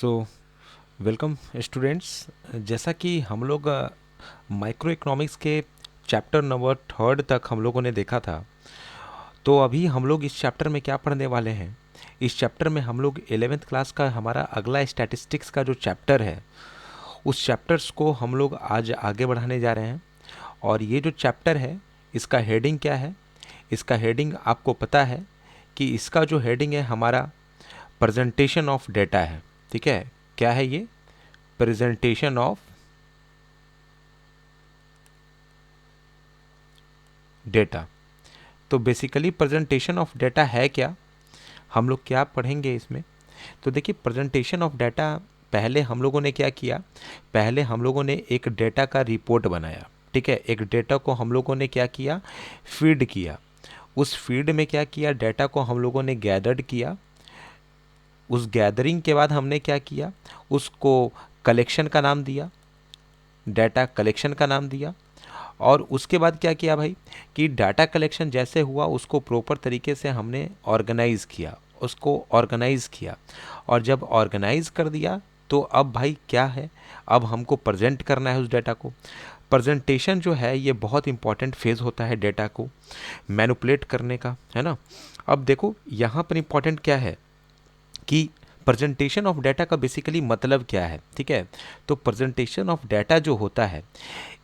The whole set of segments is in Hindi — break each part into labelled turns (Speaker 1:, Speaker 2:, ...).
Speaker 1: So welcome students. जैसा कि हम लोग माइक्रो इकोनॉमिक्स के चैप्टर नंबर 3 तक हम लोगों ने देखा था, तो अभी हम लोग इस चैप्टर में क्या पढ़ने वाले हैं। इस चैप्टर में हम लोग 11th क्लास का हमारा अगला स्टैटिस्टिक्स का जो चैप्टर है, उस चैप्टर्स को हम लोग आज आगे बढ़ाने जा रहे हैं। और ये जो चैप्टर है, इसका हेडिंग क्या है? इसका हेडिंग आपको पता है कि इसका जो हेडिंग है हमारा प्रेजेंटेशन ऑफ डेटा है। ठीक है, क्या है ये? Presentation of data. तो बेसिकली प्रेजेंटेशन ऑफ डेटा है क्या, हम लोग क्या पढ़ेंगे इसमें? तो देखिए, प्रेजेंटेशन ऑफ डाटा, पहले हम लोगों ने क्या किया, पहले हम लोगों ने एक डेटा का रिपोर्ट बनाया। ठीक है, एक डेटा को हम लोगों ने क्या किया, फीड किया। उस फीड में क्या किया, डेटा को हम लोगों ने गैदर्ड किया। उस गैदरिंग के बाद हमने क्या किया, उसको कलेक्शन का नाम दिया, डाटा कलेक्शन का नाम दिया। और उसके बाद क्या किया भाई, कि डाटा कलेक्शन जैसे हुआ उसको प्रॉपर तरीके से हमने ऑर्गेनाइज किया, उसको ऑर्गेनाइज किया। और जब ऑर्गेनाइज कर दिया तो अब भाई क्या है, अब हमको प्रेजेंट करना है उस डाटा को। प्रेजेंटेशन जो है ये बहुत इंपॉर्टेंट फेज़ होता है डेटा को मैनिपुलेट करने का, है ना। अब देखो यहाँ पर इंपॉर्टेंट क्या है कि प्रेजेंटेशन ऑफ डाटा का बेसिकली मतलब क्या है। ठीक है, तो प्रेजेंटेशन ऑफ डाटा जो होता है,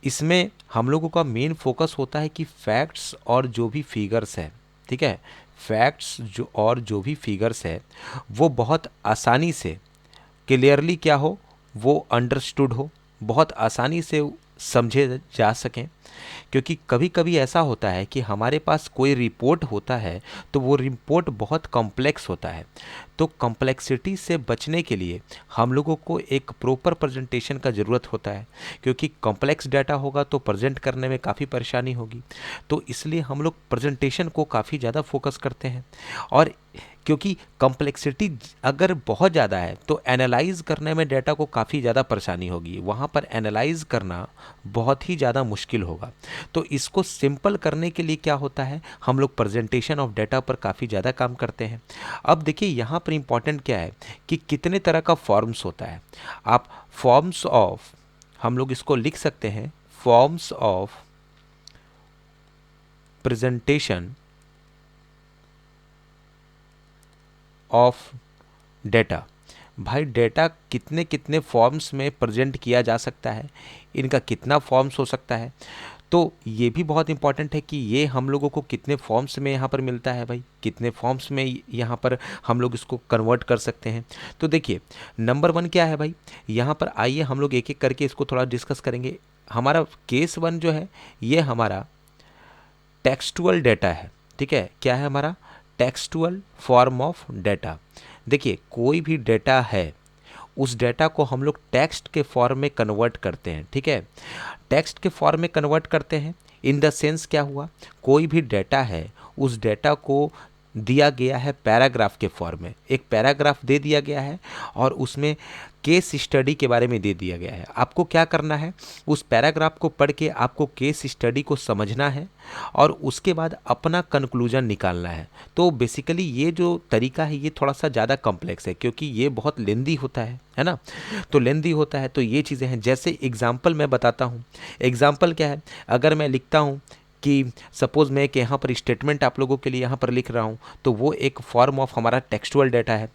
Speaker 1: इसमें हम लोगों का मेन फोकस होता है कि फैक्ट्स और जो भी फिगर्स है, ठीक है, फैक्ट्स जो और जो भी फिगर्स है वो बहुत आसानी से क्लियरली क्या हो, वो अंडरस्टूड हो, बहुत आसानी से समझे जा सकें। क्योंकि कभी कभी ऐसा होता है कि हमारे पास कोई रिपोर्ट होता है तो वो रिपोर्ट बहुत कॉम्प्लेक्स होता है। तो कॉम्प्लेक्सिटी से बचने के लिए हम लोगों को एक प्रॉपर प्रेजेंटेशन का ज़रूरत होता है, क्योंकि कॉम्प्लेक्स डाटा होगा तो प्रेजेंट करने में काफ़ी परेशानी होगी। तो इसलिए हम लोग प्रेजेंटेशन को काफ़ी ज़्यादा फोकस करते हैं। और क्योंकि कॉम्प्लेक्सिटी अगर बहुत ज़्यादा है तो एनालाइज करने में डाटा को काफ़ी ज़्यादा परेशानी होगी, वहाँ पर एनालाइज करना बहुत ही ज़्यादा मुश्किल होगा। तो इसको सिंपल करने के लिए क्या होता है, हम लोग प्रेजेंटेशन ऑफ डाटा पर काफ़ी ज़्यादा काम करते हैं। अब देखिए यहाँ पर इंपॉर्टेंट क्या है कि कितने तरह का फॉर्म्स होता है। आप फॉर्म्स ऑफ, हम लोग इसको लिख सकते हैं, forms of presentation of data. भाई डेटा कितने कितने फॉर्म्स में प्रेजेंट किया जा सकता है, इनका कितना फॉर्म्स हो सकता है। तो ये भी बहुत इंपॉर्टेंट है कि ये हम लोगों को कितने फॉर्म्स में यहाँ पर मिलता है भाई, कितने फॉर्म्स में यहाँ पर हम लोग इसको कन्वर्ट कर सकते हैं। तो देखिए नंबर 1 क्या है भाई, यहाँ पर आइए हम लोग एक एक करके इसको थोड़ा डिस्कस करेंगे। हमारा केस 1 जो है ये हमारा टेक्सटुअल डाटा है। ठीक है, क्या है हमारा, टेक्सटुअल फॉर्म ऑफ डाटा। देखिए कोई भी डाटा है, उस डाटा को हम लोग टेक्स्ट के फॉर्म में कन्वर्ट करते हैं। ठीक है, टेक्स्ट के फॉर्म में कन्वर्ट करते हैं इन द सेंस क्या हुआ, कोई भी डाटा है उस डाटा को दिया गया है पैराग्राफ के फॉर्म में, एक पैराग्राफ दे दिया गया है और उसमें केस स्टडी के बारे में दे दिया गया है। आपको क्या करना है, उस पैराग्राफ को पढ़ के आपको केस स्टडी को समझना है और उसके बाद अपना कंक्लूजन निकालना है। तो बेसिकली ये जो तरीका है ये थोड़ा सा ज़्यादा कॉम्प्लेक्स है, क्योंकि ये बहुत लेंदी होता है ना। तो लेंदी होता है तो ये चीज़ें हैं, जैसे एग्जाम्पल मैं बताता हूँ। एग्जाम्पल क्या है, अगर मैं लिखता हूँ कि सपोज़ मैं एक यहाँ पर स्टेटमेंट आप लोगों के लिए यहाँ पर लिख रहा हूँ, तो वो एक फॉर्म ऑफ हमारा टेक्सटुअल डाटा है।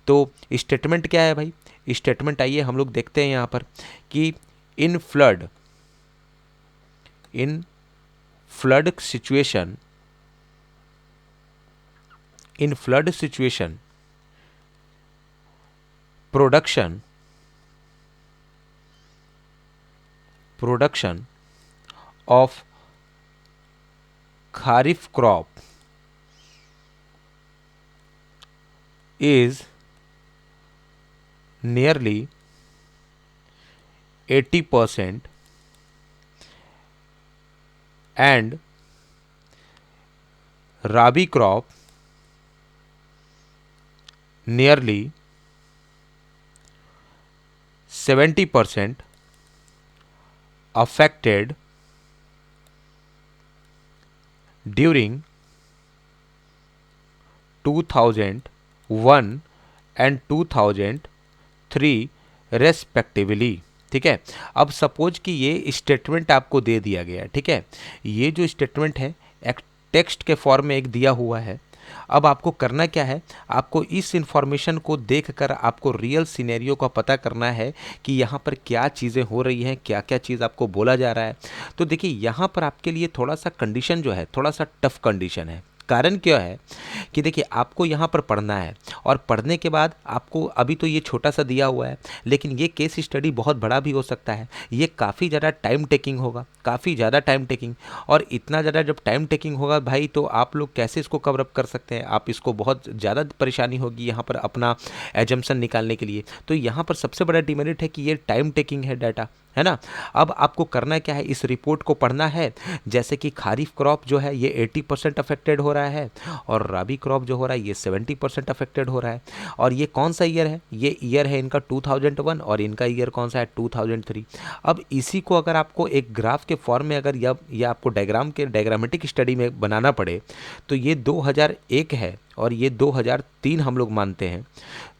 Speaker 1: तो स्टेटमेंट क्या है भाई, स्टेटमेंट आइए हम लोग देखते हैं यहाँ पर कि in flood, in flood situation, in flood situation production, production of kharif crop is nearly 80% and rabi crop nearly 70% affected during 2001 and 2003 3 respectively. ठीक है, अब सपोज कि ये स्टेटमेंट आपको दे दिया गया है। ठीक है, ये जो स्टेटमेंट है एक टेक्स्ट के फॉर्म में एक दिया हुआ है। अब आपको करना क्या है, आपको इस इंफॉर्मेशन को देखकर आपको रियल सिनेरियो का पता करना है कि यहाँ पर क्या चीज़ें हो रही हैं, क्या क्या चीज़ आपको बोला जा रहा है। तो देखिए यहाँ पर आपके लिए थोड़ा सा कंडीशन जो है थोड़ा सा टफ कंडीशन है। कारण क्या है कि देखिए आपको यहाँ पर पढ़ना है और पढ़ने के बाद आपको अभी तो ये छोटा सा दिया हुआ है, लेकिन ये केस स्टडी बहुत बड़ा भी हो सकता है। ये काफ़ी ज़्यादा टाइम टेकिंग होगा, काफ़ी ज़्यादा टाइम टेकिंग। और इतना ज़्यादा जब टाइम टेकिंग होगा भाई, तो आप लोग कैसे इसको कवर अप कर सकते हैं? आप इसको बहुत ज़्यादा परेशानी होगी यहाँ पर अपना एजम्पशन निकालने के लिए। तो यहाँ पर सबसे बड़ा डिमेरिट है कि ये टाइम टेकिंग है डाटा, है ना। अब आपको करना क्या है, इस रिपोर्ट को पढ़ना है। जैसे कि खारीफ क्रॉप जो है ये 80% अफेक्टेड हो रहा है और राबी क्रॉप जो हो रहा है ये 70% अफेक्टेड हो रहा है। और ये कौन सा ईयर है? ये ईयर है इनका 2001 और इनका ईयर कौन सा है? 2003। अब इसी को अगर आपको एक ग्राफ के फॉर्म में अगर या आपको डायग्रामेटिक स्टडी में बनाना पड़े तो ये 2001 है और ये 2003 हम लोग मानते हैं।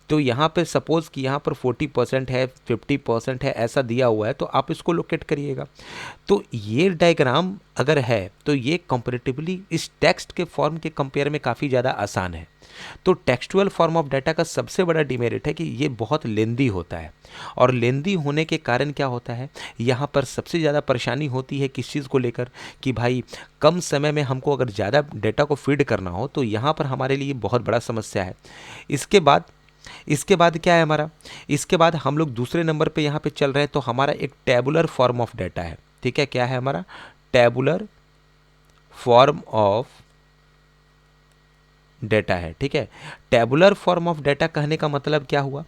Speaker 1: तो यहाँ पे सपोज़ कि यहाँ पर 40% है, 50% है, ऐसा दिया हुआ है, तो आप इसको लोकेट करिएगा। तो ये डायग्राम अगर है तो ये कंपैरेटिवली इस टेक्स्ट के फॉर्म के कंपेयर में काफ़ी ज़्यादा आसान है। तो टेक्सचुअल फॉर्म ऑफ डाटा का सबसे बड़ा डिमेरिट है कि ये बहुत लेंदी होता है। और लेंदी होने के कारण क्या होता है, यहाँ पर सबसे ज़्यादा परेशानी होती है किस चीज़ को लेकर कि भाई कम समय में हमको अगर ज़्यादा डेटा को फीड करना हो तो यहाँ पर हमारे लिए बहुत बड़ा समस्या है। इसके बाद क्या है हमारा, इसके बाद हम लोग दूसरे नंबर पे यहाँ पे चल रहे हैं। तो हमारा एक टेबुलर फॉर्म ऑफ डाटा है। ठीक है, क्या है हमारा? टेबुलर फॉर्म ऑफ डेटा है। ठीक है, टेबुलर फॉर्म ऑफ डेटा कहने का मतलब क्या हुआ,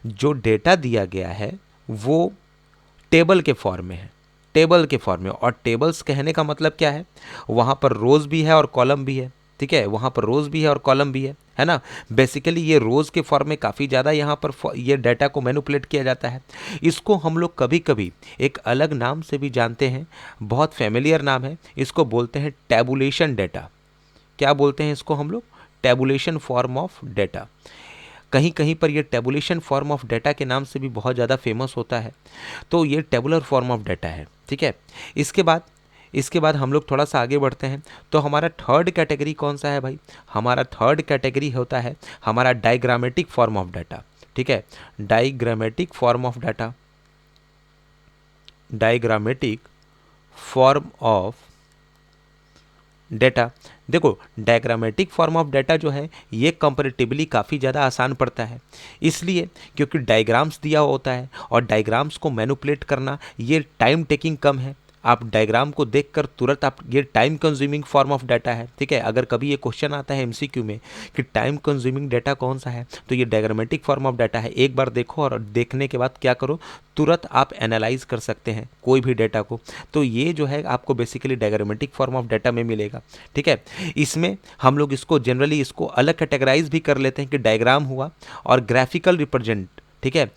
Speaker 1: जो डेटा दिया गया है वो टेबल के फॉर्म में है, टेबल के फॉर्म में। और टेबल्स कहने का मतलब क्या है, वहाँ पर रोज भी है और कॉलम भी है। ठीक है, वहाँ पर रोज भी है और कॉलम भी है ना। बेसिकली ये रोज के फॉर्म में काफ़ी ज़्यादा यहाँ पर ये डाटा को मैनिपुलेट किया जाता है। इसको हम लोग कभी कभी एक अलग नाम से भी जानते हैं, बहुत फेमिलियर नाम है, इसको बोलते हैं टैबुलेशन डेटा। क्या बोलते हैं इसको हम लोग? Tabulation form of data. कहीं कहीं पर ये टैबुलेशन फॉर्म ऑफ डेटा के नाम से भी बहुत ज़्यादा फेमस होता है। तो ये टेबुलर फॉर्म ऑफ डेटा है। ठीक है, इसके बाद हम लोग थोड़ा सा आगे बढ़ते हैं। तो हमारा थर्ड कैटेगरी कौन सा है भाई? हमारा थर्ड कैटेगरी होता है हमारा डायग्रामेटिक फॉर्म ऑफ डाटा। ठीक है, diagrammatic form of data, diagrammatic form of data. देखो डायग्रामेटिक फॉर्म ऑफ डाटा जो है ये कंपैरेटिवली काफ़ी ज़्यादा आसान पड़ता है, इसलिए क्योंकि डायग्राम्स दिया होता है और डायग्राम्स को मैनिपुलेट करना ये टाइम टेकिंग कम है। आप डायग्राम को देखकर तुरंत आप, ये time consuming form of data है। ठीक है, अगर कभी ये क्वेश्चन आता है एमसीक्यू में कि टाइम कंज्यूमिंग डाटा कौन सा है, तो ये डायग्रामेटिक फॉर्म ऑफ डाटा है। एक बार देखो और देखने के बाद क्या करो, तुरंत आप एनालाइज कर सकते हैं कोई भी डेटा को। तो ये जो है आपको basically diagrammatic form of data में मिलेगा। ठीक है, इसमें हम लोग इसको जनरली इसको अलग कैटेगराइज भी कर लेते हैं कि डायग्राम हुआ और ग्राफिकल रिप्रेजेंट। ठीक है,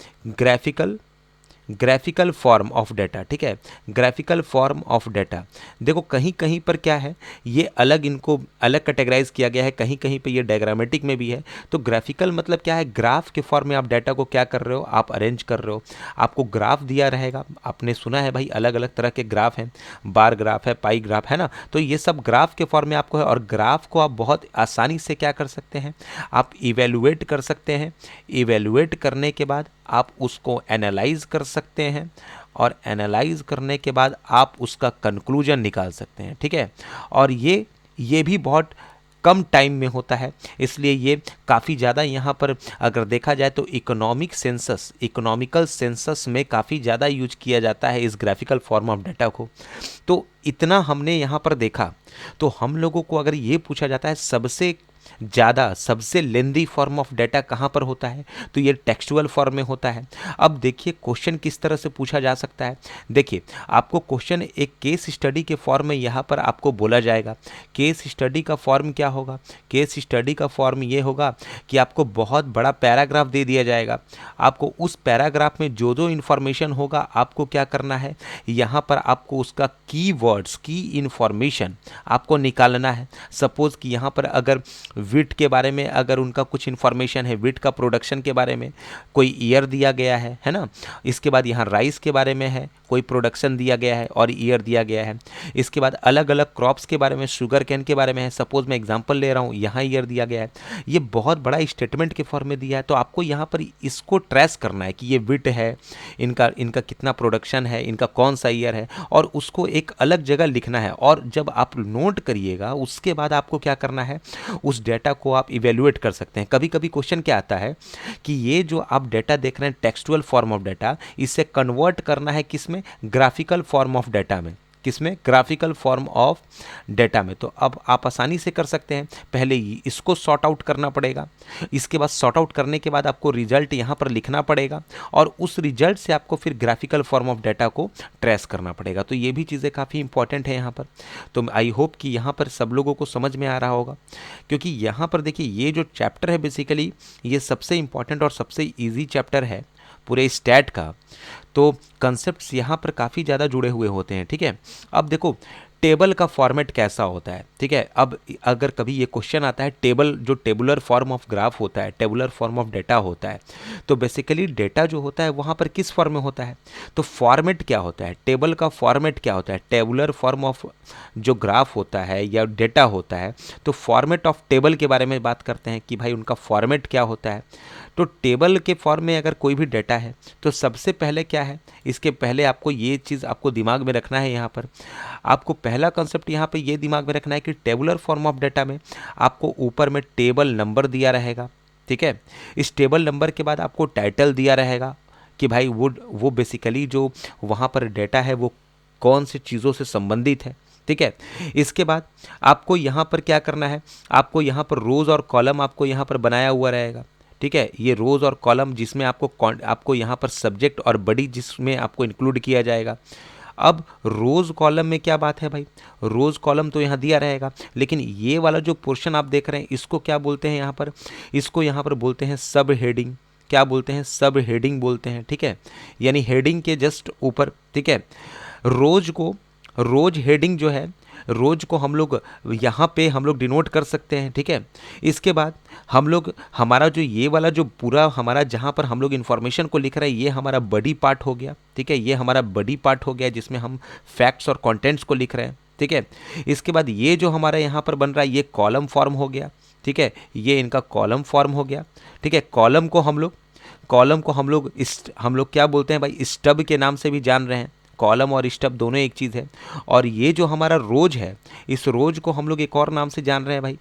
Speaker 1: ग्राफिकल फॉर्म ऑफ डाटा। ठीक है, ग्राफिकल फॉर्म ऑफ डाटा। देखो कहीं कहीं पर क्या है, ये अलग, इनको अलग कैटेगराइज किया गया है, कहीं कहीं पे ये डायग्रामेटिक में भी है। तो ग्राफिकल मतलब क्या है, ग्राफ के फॉर्म में आप डाटा को क्या कर रहे हो, आप अरेंज कर रहे हो। आपको ग्राफ दिया रहेगा, आपने सुना है भाई अलग अलग तरह के ग्राफ हैं, बार ग्राफ है, पाई ग्राफ है ना। तो ये सब ग्राफ के फॉर्म में आपको है और ग्राफ को आप बहुत आसानी से क्या कर सकते हैं, आप इवेलुएट कर सकते हैं। इवेलुएट करने के बाद आप उसको एनालाइज कर सकते हैं और एनालाइज करने के बाद आप उसका कंक्लूजन निकाल सकते हैं। ठीक है, और ये भी बहुत कम टाइम में होता है, इसलिए ये काफ़ी ज़्यादा यहाँ पर अगर देखा जाए तो इकोनॉमिकल सेंसस में काफ़ी ज़्यादा यूज किया जाता है इस ग्राफिकल फॉर्म ऑफ डाटा को। तो इतना हमने यहाँ पर देखा। तो हम लोगों को अगर ये पूछा जाता है सबसे लेंदी फॉर्म ऑफ डाटा कहाँ पर होता है, तो ये टेक्सचुअल फॉर्म में होता है। अब देखिए क्वेश्चन किस तरह से पूछा जा सकता है। देखिए आपको क्वेश्चन एक केस स्टडी के फॉर्म में यहाँ पर आपको बोला जाएगा। केस स्टडी का फॉर्म क्या होगा, केस स्टडी का फॉर्म ये होगा कि आपको बहुत बड़ा पैराग्राफ दे दिया जाएगा। आपको उस पैराग्राफ में जो जो इन्फॉर्मेशन होगा आपको क्या करना है, यहाँ पर आपको उसका कीवर्ड्स, की इन्फॉर्मेशन आपको निकालना है। सपोज कि यहाँ पर अगर विट के बारे में अगर उनका कुछ इन्फॉर्मेशन है, विट का प्रोडक्शन के बारे में कोई ईयर दिया गया है ना। इसके बाद यहाँ राइस के बारे में है, कोई प्रोडक्शन दिया गया है और ईयर दिया गया है। इसके बाद अलग अलग क्रॉप्स के बारे में, शुगर कैन के बारे में है, सपोज मैं एग्जांपल ले रहा हूँ, यहाँ ईयर दिया गया है। ये बहुत बड़ा स्टेटमेंट के फॉर्म में दिया है, तो आपको यहाँ पर इसको ट्रेस करना है कि ये विट है, इनका कितना प्रोडक्शन है, इनका कौन सा ईयर है, और उसको एक अलग जगह लिखना है। और जब आप नोट करिएगा उसके बाद आपको क्या करना है, उस डेटा को आप इवेल्युएट कर सकते हैं। कभी कभी क्वेश्चन क्या आता है कि ये जो आप डेटा देख रहे हैं टेक्सचुअल फॉर्म ऑफ डेटा, इसे कन्वर्ट करना है किसमें, ग्राफिकल फॉर्म ऑफ डेटा में। किसमें, ग्राफिकल फॉर्म ऑफ डेटा में। तो अब आप आसानी से कर सकते हैं। पहले इसको सॉर्ट आउट करना पड़ेगा, इसके बाद सॉर्ट आउट करने के बाद आपको रिजल्ट यहाँ पर लिखना पड़ेगा, और उस रिजल्ट से आपको फिर ग्राफिकल फॉर्म ऑफ डेटा को ट्रेस करना पड़ेगा। तो ये भी चीज़ें काफ़ी इंपॉर्टेंट है यहाँ पर। तो आई होप कि यहाँ पर सब लोगों को समझ में आ रहा होगा, क्योंकि यहाँ पर देखिए ये जो चैप्टर है बेसिकली ये सबसे इंपॉर्टेंट और सबसे ईजी चैप्टर है पूरे स्टैट का। तो कंसेप्ट्स यहाँ पर काफ़ी ज़्यादा जुड़े हुए होते हैं, ठीक है। अब देखो टेबल का फॉर्मेट कैसा होता है, ठीक है। अब अगर कभी ये क्वेश्चन आता है, टेबल जो टेबुलर फॉर्म ऑफ ग्राफ होता है, टेबुलर फॉर्म ऑफ डेटा होता है, तो बेसिकली डेटा जो होता है वहाँ पर किस फॉर्म में होता है, तो फॉर्मेट क्या होता है, टेबल का फॉर्मेट क्या होता है। टेबुलर फॉर्म ऑफ जो ग्राफ होता है या डेटा होता है, तो फॉर्मेट ऑफ टेबल के बारे में बात करते हैं कि भाई उनका फॉर्मेट क्या होता है। तो टेबल के फॉर्म में अगर कोई भी डेटा है तो सबसे पहले क्या है, इसके पहले आपको ये चीज़ आपको दिमाग में रखना है। यहाँ पर आपको पहला कॉन्सेप्ट यहाँ पे ये दिमाग में रखना है कि टेबुलर फॉर्म ऑफ डेटा में आपको ऊपर में टेबल नंबर दिया रहेगा, ठीक है। इस टेबल नंबर के बाद आपको टाइटल दिया रहेगा कि भाई वो बेसिकली जो वहाँ पर डेटा है वो कौन सी चीज़ों से संबंधित है, ठीक है। इसके बाद आपको यहाँ पर क्या करना है, आपको यहाँ पर रोज़ और कॉलम आपको यहाँ पर बनाया हुआ रहेगा, ठीक है। ये रोज़ और कॉलम जिसमें आपको यहाँ पर सब्जेक्ट और बॉडी जिसमें आपको इंक्लूड किया जाएगा। अब रोज़ कॉलम में क्या बात है भाई, रोज़ कॉलम तो यहाँ दिया रहेगा, लेकिन ये वाला जो पोर्शन आप देख रहे हैं इसको क्या बोलते हैं यहाँ पर, इसको यहाँ पर बोलते हैं सब हेडिंग। क्या बोलते हैं, सब हेडिंग बोलते हैं, ठीक है। यानी हेडिंग के जस्ट ऊपर, ठीक है। रोज हेडिंग जो है, रोज को हम लोग यहाँ पे हम लोग डिनोट कर सकते हैं, ठीक है। इसके बाद हम लोग हमारा जो ये वाला जो पूरा हमारा जहाँ पर हम लोग इन्फॉर्मेशन को लिख रहे हैं ये हमारा बॉडी पार्ट हो गया, ठीक है। ये हमारा बॉडी पार्ट हो गया जिसमें हम फैक्ट्स और कंटेंट्स को लिख रहे हैं, ठीक है। इसके बाद ये जो हमारा यहाँ पर बन रहा है ये कॉलम फॉर्म हो गया, ठीक है। ये इनका कॉलम फॉर्म हो गया, ठीक है। कॉलम को हम लोग क्या बोलते हैं भाई, स्टब के नाम से भी जान रहे हैं। कॉलम और स्टब दोनों एक चीज़ है। और ये जो हमारा रोज है, इस रोज को हम लोग एक और नाम से जान रहे हैं भाई।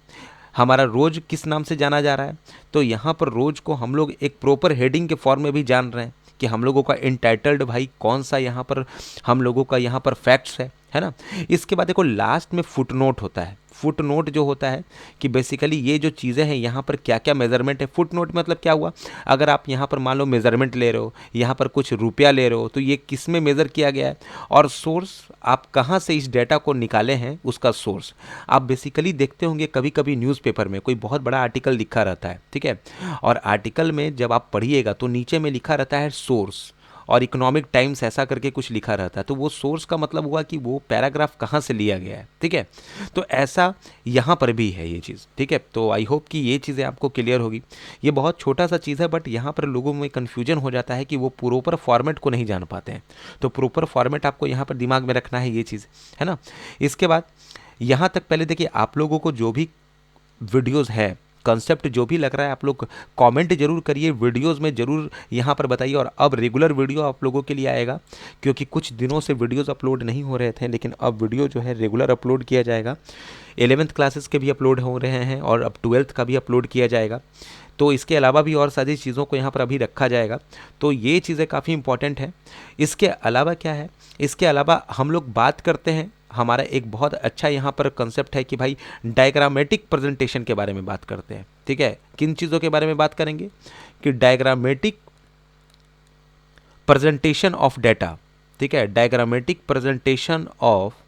Speaker 1: हमारा रोज किस नाम से जाना जा रहा है, तो यहाँ पर रोज को हम लोग एक प्रॉपर हेडिंग के फॉर्म में भी जान रहे हैं कि हम लोगों का इंटाइटल्ड भाई कौन सा यहाँ पर हम लोगों का यहाँ पर फैक्ट्स है ना। इसके बाद देखो लास्ट में फुटनोट होता है। फुटनोट जो होता है कि बेसिकली ये जो चीज़ें हैं यहाँ पर क्या क्या मेजरमेंट है। फुटनोट मतलब क्या हुआ, अगर आप यहाँ पर मान लो मेजरमेंट ले रहे हो, यहाँ पर कुछ रुपया ले रहे हो, तो ये किस में मेज़र किया गया है और सोर्स आप कहाँ से इस डेटा को निकाले हैं, उसका सोर्स आप बेसिकली देखते होंगे। कभी कभी न्यूज़पेपर में कोई बहुत बड़ा आर्टिकल लिखा रहता है, ठीक है। और आर्टिकल में जब आप पढ़िएगा तो नीचे में लिखा रहता है सोर्स, और इकोनॉमिक टाइम्स ऐसा करके कुछ लिखा रहता है। तो वो सोर्स का मतलब हुआ कि वो पैराग्राफ कहाँ से लिया गया है, ठीक है। तो ऐसा यहाँ पर भी है ये चीज़, ठीक है। तो आई होप कि ये चीज़ें आपको क्लियर होगी। ये बहुत छोटा सा चीज़ है, बट यहाँ पर लोगों में कन्फ्यूजन हो जाता है कि वो प्रॉपर फॉर्मेट को नहीं जान पाते हैं। तो प्रॉपर फॉर्मेट आपको यहाँ पर दिमाग में रखना है, ये चीज़ है ना। इसके बाद यहाँ तक पहले देखिए, आप लोगों को जो भी वीडियोज़ है, कंसेप्ट जो भी लग रहा है, आप लोग कमेंट जरूर करिए, वीडियोस में ज़रूर यहाँ पर बताइए। और अब रेगुलर वीडियो आप लोगों के लिए आएगा, क्योंकि कुछ दिनों से वीडियोस अपलोड नहीं हो रहे थे, लेकिन अब वीडियो जो है रेगुलर अपलोड किया जाएगा। 11th क्लासेस के भी अपलोड हो रहे हैं और अब 12th का भी अपलोड किया जाएगा। तो इसके अलावा भी और सारी चीज़ों को यहाँ पर अभी रखा जाएगा। तो ये चीज़ें काफ़ी इंपॉर्टेंट हैं। इसके अलावा क्या है, इसके अलावा हम लोग बात करते हैं, हमारा एक बहुत अच्छा यहाँ पर कंसेप्ट है कि भाई डायग्रामेटिक प्रेजेंटेशन के बारे में बात करते हैं, ठीक है। किन चीज़ों के बारे में बात करेंगे कि डायग्रामेटिक प्रेजेंटेशन ऑफ डेटा, ठीक है। डायग्रामेटिक प्रेजेंटेशन ऑफ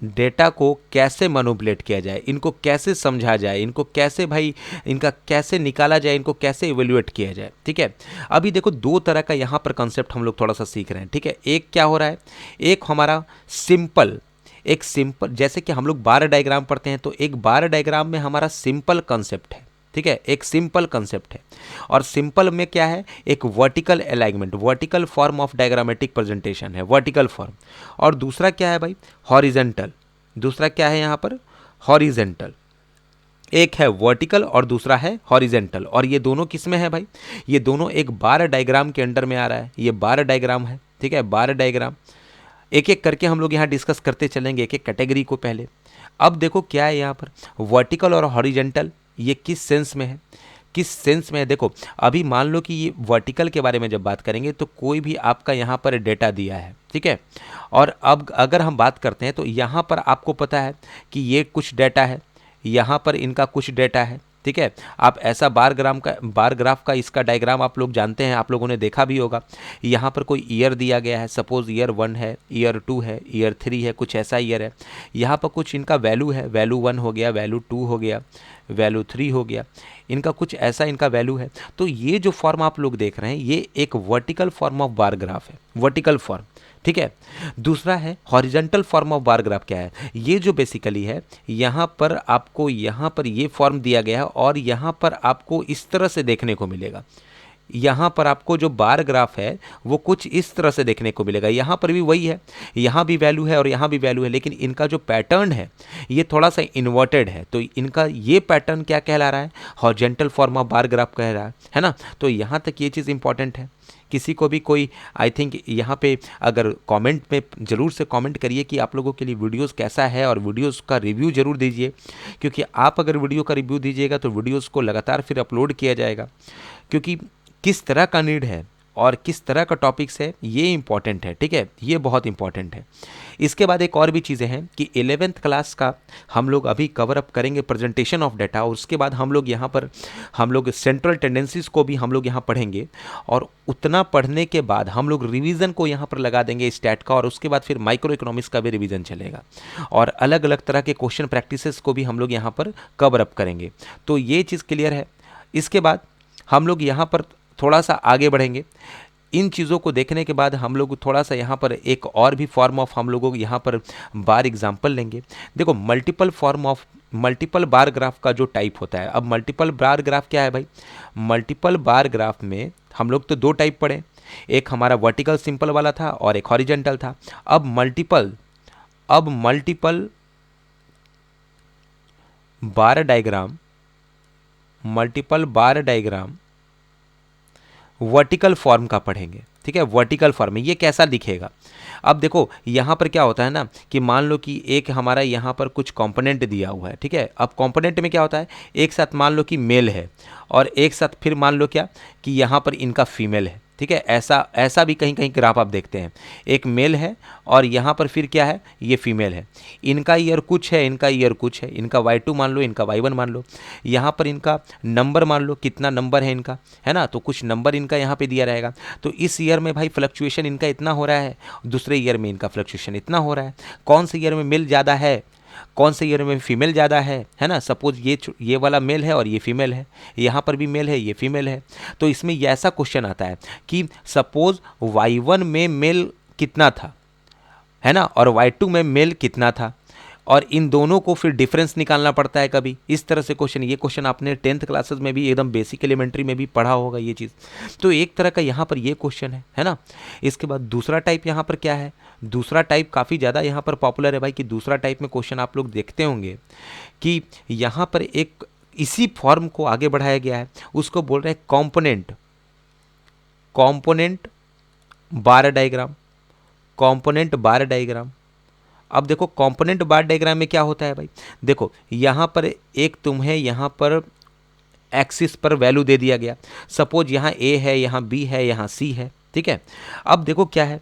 Speaker 1: डेटा को कैसे मैनिपुलेट किया जाए, इनको कैसे समझा जाए, इनको कैसे भाई इनका कैसे निकाला जाए, इनको कैसे इवेल्युएट किया जाए, ठीक है। अभी देखो दो तरह का यहाँ पर कंसेप्ट हम लोग थोड़ा सा सीख रहे हैं, ठीक है। एक क्या हो रहा है, एक हमारा सिंपल, एक सिंपल, जैसे कि हम लोग बार डायग्राम पढ़ते हैं, तो एक बार डायग्राम में हमारा सिंपल कंसेप्ट है, ठीक है, एक सिंपल कंसेप्ट है। और सिंपल में क्या है, एक vertical alignment, vertical form of diagrammatic presentation है, वर्टिकल फॉर्म। और दूसरा क्या है भाई, हॉरिजेंटल। दूसरा क्या है यहाँ पर, हॉरिजेंटल। एक है वर्टिकल और दूसरा है हॉरिजेंटल। और ये दोनों किस में है भाई, ये दोनों एक बार डायग्राम के अंडर में आ रहा है। ये बार डायग्राम है, ठीक है, बार डायग्राम। एक एक करके हम लोग यहाँ डिस्कस करते चलेंगे, एक एक कैटेगरी को पहले। अब देखो क्या है यहाँ पर, वर्टिकल और हॉरिजेंटल, ये किस सेंस में है, किस सेंस में है। देखो अभी मान लो कि ये वर्टिकल के बारे में जब बात करेंगे तो कोई भी आपका यहाँ पर डेटा दिया है, ठीक है। और अब अगर हम बात करते हैं तो यहाँ पर आपको पता है कि ये कुछ डेटा है, यहाँ पर इनका कुछ डेटा है, ठीक है। आप ऐसा बार ग्राफ का इसका डायग्राम आप लोग जानते हैं, आप लोगों ने देखा भी होगा। यहाँ पर कोई ईयर दिया गया है, सपोज ईयर 1 है, ईयर 2 है, ईयर 3 है, कुछ ऐसा ईयर है। यहाँ पर कुछ इनका वैल्यू है, वैल्यू 1 हो गया, वैल्यू 2 हो गया, वैल्यू 3 हो गया, इनका कुछ ऐसा इनका वैल्यू है। तो ये जो फॉर्म आप लोग देख रहे हैं ये एक vertical form of bar graph है, वर्टिकल फॉर्म, ठीक है। दूसरा है horizontal form of bar graph. क्या है ये, जो बेसिकली है यहाँ पर आपको यहाँ पर ये फॉर्म दिया गया है और यहाँ पर आपको इस तरह से देखने को मिलेगा। यहाँ पर आपको जो बार ग्राफ है वो कुछ इस तरह से देखने को मिलेगा। यहाँ पर भी वही है, यहाँ भी वैल्यू है और यहाँ भी वैल्यू है, लेकिन इनका जो पैटर्न है ये थोड़ा सा इन्वर्टेड है। तो इनका ये पैटर्न क्या कहला रहा है, horizontal form of bar graph कह रहा है ना। तो यहाँ तक ये चीज़ इंपॉर्टेंट है। किसी को भी कोई, आई थिंक यहाँ पे अगर कमेंट में ज़रूर से कमेंट करिए कि आप लोगों के लिए वीडियोस कैसा है, और वीडियोस का रिव्यू ज़रूर दीजिए, क्योंकि आप अगर वीडियो का रिव्यू दीजिएगा तो वीडियोस को लगातार फिर अपलोड किया जाएगा। क्योंकि किस तरह का नीड है और किस तरह का टॉपिक्स है ये इंपॉर्टेंट है, ठीक है, ये बहुत इंपॉर्टेंट है। इसके बाद एक और भी चीज़ें हैं कि 11th क्लास का हम लोग अभी कवर अप करेंगे प्रेजेंटेशन ऑफ डाटा, और उसके बाद हम लोग यहाँ पर हम लोग सेंट्रल टेंडेंसीज को भी हम लोग यहाँ पढ़ेंगे। और उतना पढ़ने के बाद हम लोग रिवीजन को यहाँ पर लगा देंगे स्टैट का, और उसके बाद फिर माइक्रो इकोनॉमिक्स का भी रिवीजन चलेगा, और अलग अलग तरह के क्वेश्चन प्रैक्टिसेस को भी हम लोग यहाँ पर कवर अप करेंगे। तो ये चीज़ क्लियर है। इसके बाद हम लोग यहाँ पर थोड़ा सा आगे बढ़ेंगे। इन चीज़ों को देखने के बाद हम लोग थोड़ा सा यहाँ पर एक और भी फॉर्म ऑफ हम लोगों को यहाँ पर बार एग्जाम्पल लेंगे। देखो multiple form of multiple bar graph का जो टाइप होता है। अब मल्टीपल बार ग्राफ क्या है भाई, मल्टीपल बार ग्राफ में हम लोग तो दो टाइप पढ़े, एक हमारा वर्टिकल सिंपल वाला था और एक हॉरिजेंटल था। अब मल्टीपल बार डायग्राम, मल्टीपल बार डायग्राम वर्टिकल फॉर्म का पढ़ेंगे, ठीक है। वर्टिकल फॉर्म में ये कैसा दिखेगा। अब देखो यहाँ पर क्या होता है ना कि मान लो कि एक हमारा यहाँ पर कुछ कंपोनेंट दिया हुआ है, ठीक है। अब कंपोनेंट में क्या होता है, एक साथ मान लो कि मेल है और एक साथ फिर मान लो क्या कि यहाँ पर इनका फीमेल है, ठीक है। ऐसा भी कहीं कहीं ग्राफ आप देखते हैं, एक मेल है और यहाँ पर फिर क्या है, ये फीमेल है। इनका ईयर कुछ है, इनका ईयर कुछ है, इनका y2 मान लो, इनका y1 मान लो। यहाँ पर इनका नंबर मान लो, कितना नंबर है इनका, है ना, तो कुछ नंबर इनका यहाँ पे दिया रहेगा। तो इस ईयर में भाई फ्लक्चुएशन इनका इतना हो रहा है, दूसरे ईयर में इनका फ्लक्चुएशन इतना हो रहा है। कौन से ईयर में मेल ज़्यादा है, कौन से ईयर में फीमेल ज़्यादा है ना। सपोज ये वाला मेल है और ये फीमेल है, यहाँ पर भी मेल है, ये फीमेल है। तो इसमें ये ऐसा क्वेश्चन आता है कि सपोज y1 में मेल कितना था, है ना, और y2 में मेल कितना था, और इन दोनों को फिर डिफरेंस निकालना पड़ता है कभी। इस तरह से क्वेश्चन, ये क्वेश्चन आपने 10th क्लासेस में भी एकदम बेसिक एलिमेंट्री में भी पढ़ा होगा ये चीज़। तो एक तरह का यहाँ पर ये क्वेश्चन है ना। इसके बाद दूसरा टाइप यहाँ पर क्या है, दूसरा टाइप काफ़ी ज़्यादा यहाँ पर पॉपुलर है भाई, कि दूसरा टाइप में क्वेश्चन आप लोग देखते होंगे कि यहाँ पर एक इसी फॉर्म को आगे बढ़ाया गया है, उसको बोल रहे हैं कॉम्पोनेंट बार डायग्राम, कॉम्पोनेंट बार डायग्राम। अब देखो कंपोनेंट बार डायग्राम में क्या होता है भाई, देखो यहाँ पर एक तुम्हें यहाँ पर एक्सिस पर वैल्यू दे दिया गया। सपोज यहाँ ए है, यहाँ बी है, यहाँ सी है, ठीक है। अब देखो क्या है,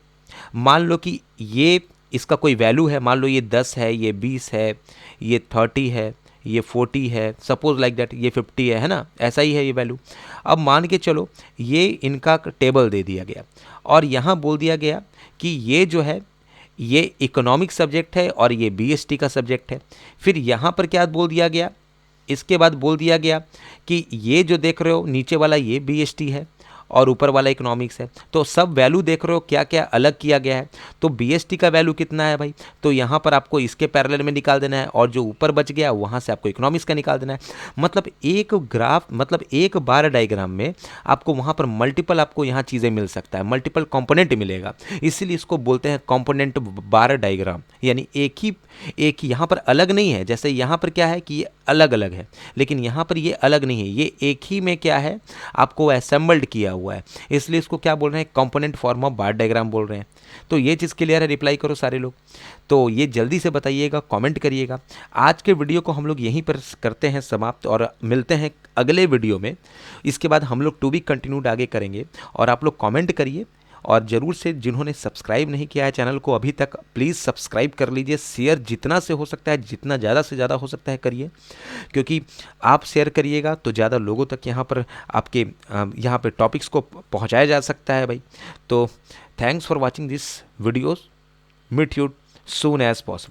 Speaker 1: मान लो कि ये इसका कोई वैल्यू है, मान लो ये 10 है, ये 20 है, ये 30 है, ये 40 है, सपोज लाइक दैट, ये 50 है ना, ऐसा ही है ये वैल्यू। अब मान के चलो ये इनका टेबल दे दिया गया और यहाँ बोल दिया गया कि ये जो है ये इकोनॉमिक सब्जेक्ट है और ये बीएसटी का सब्जेक्ट है। फिर यहाँ पर क्या बोल दिया गया, इसके बाद बोल दिया गया कि ये जो देख रहे हो नीचे वाला ये बीएसटी है और ऊपर वाला इकोनॉमिक्स है। तो सब वैल्यू देख रहे हो क्या क्या अलग किया गया है। तो बीएसटी का वैल्यू कितना है भाई, तो यहाँ पर आपको इसके पैरेलल में निकाल देना है, और जो ऊपर बच गया वहाँ से आपको इकोनॉमिक्स का निकाल देना है। मतलब एक ग्राफ, मतलब एक बार डायग्राम में आपको वहाँ पर मल्टीपल आपको यहाँ चीज़ें मिल सकता है, मल्टीपल कंपोनेंट मिलेगा। इसीलिए इसको बोलते हैं कंपोनेंट बार डायग्राम। यानी एक ही यहाँ पर अलग नहीं है, जैसे यहाँ पर क्या है कि ये अलग अलग है, लेकिन यहाँ पर ये अलग नहीं है, ये एक ही में क्या है आपको असेंबल्ड किया हुआ है। इसलिए इसको क्या बोल रहे हैं, component form of bar diagram बोल रहे हैं। तो ये चीज़ क्लियर है, रिप्लाई करो सारे लोग। तो ये जल्दी से बताइएगा, कमेंट करिएगा। आज के वीडियो को हम लोग यहीं पर करते हैं समाप्त, और मिलते हैं अगले वीडियो में। इसके बाद हम लोग टू बी कंटिन्यूड आगे करेंगे। और आप लोग कमेंट करिए, और ज़रूर से जिन्होंने सब्सक्राइब नहीं किया है चैनल को अभी तक, प्लीज़ सब्सक्राइब कर लीजिए। शेयर जितना से हो सकता है, जितना ज़्यादा से ज़्यादा हो सकता है करिए, क्योंकि आप शेयर करिएगा तो ज़्यादा लोगों तक यहाँ पर आपके यहाँ पे टॉपिक्स को पहुँचाया जा सकता है भाई। तो thanks for watching this videos, meet you soon as possible.